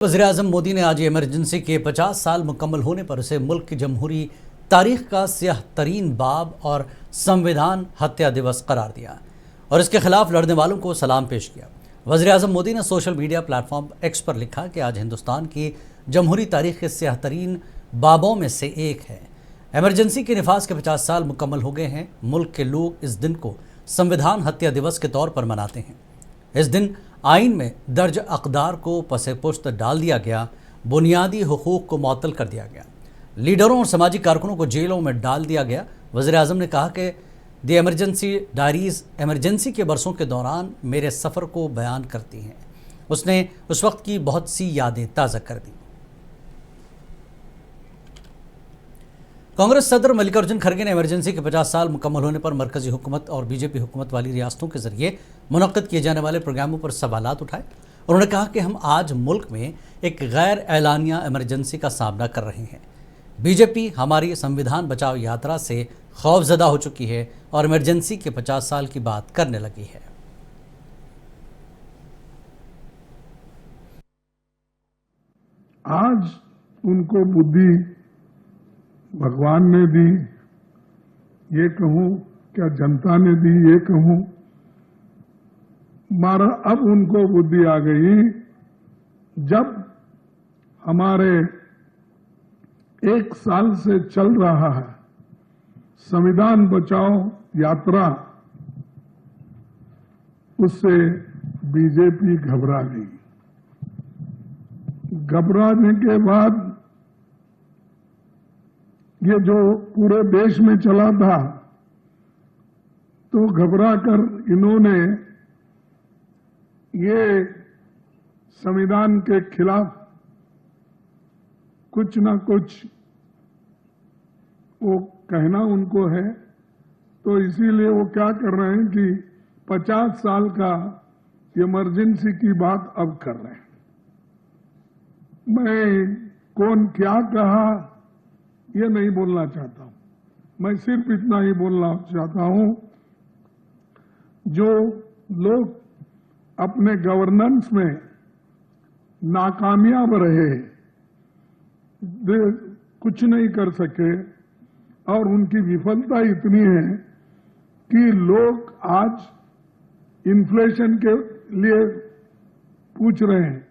वज़ीर-ए-आज़म मोदी ने आज इमरजेंसी के 50 साल मुकम्मल होने पर उसे मुल्क की जमहूरी तारीख का स्याह तरीन बाब और संविधान हत्या दिवस करार दिया और इसके खिलाफ लड़ने वालों को सलाम पेश किया। वज़ीर-ए-आज़म मोदी ने सोशल मीडिया प्लेटफॉर्म एक्स पर लिखा कि आज हिंदुस्तान की जमहूरी तारीख के स्याह तरीन बाबों में से एक है। इमरजेंसी के निफाज के 50 साल मुकम्मल हो गए हैं। मुल्क के लोग इस दिन को संविधान हत्या दिवस के तौर पर मनाते हैं। इस दिन आइन में दर्ज अक़दार को पसे पुश्त डाल दिया गया, बुनियादी हुकूक को मुअत्तल कर दिया गया, लीडरों और समाजी कारकुनों को जेलों में डाल दिया गया। वज़ीर-ए-आज़म ने कहा कि दी इमरजेंसी डायरीज़ इमरजेंसी के बरसों के दौरान मेरे सफ़र को बयान करती हैं। उसने उस वक्त की बहुत सी यादें ताज़ा कर दी। कांग्रेस सदर मल्लिकार्जुन खड़गे ने इमरजेंसी के 50 साल मुकम्मल होने पर मरकजी हुकूमत और बीजेपी हुकूमत वाली रियासतों के जरिए मुनक्किद किए जाने वाले प्रोग्रामों पर सवालात उठाए। उन्होंने कहा कि हम आज मुल्क में एक गैर एलानिया इमरजेंसी का सामना कर रहे हैं। बीजेपी हमारी संविधान बचाओ यात्रा से खौफजदा हो चुकी है और इमरजेंसी के 50 साल की बात करने लगी है। आज उनको बुद्धि भगवान ने दी, ये कहूं क्या जनता ने दी, ये कहूं मारा अब उनको बुद्धि आ गई जब हमारे 1 साल से चल रहा है संविधान बचाओ यात्रा, उससे बीजेपी घबरा गई। घबराने के बाद ये जो पूरे देश में चला था तो घबराकर इन्होंने ये संविधान के खिलाफ कुछ ना कुछ वो कहना उनको है, तो इसीलिए वो क्या कर रहे हैं कि 50 साल का इमरजेंसी की बात अब कर रहे हैं। मैं कौन क्या कहा ये नहीं बोलना चाहता हूं, मैं सिर्फ इतना ही बोलना चाहता हूं, जो लोग अपने गवर्नेंस में नाकामयाब रहे, कुछ नहीं कर सके और उनकी विफलता इतनी है कि लोग आज इन्फ्लेशन के लिए पूछ रहे हैं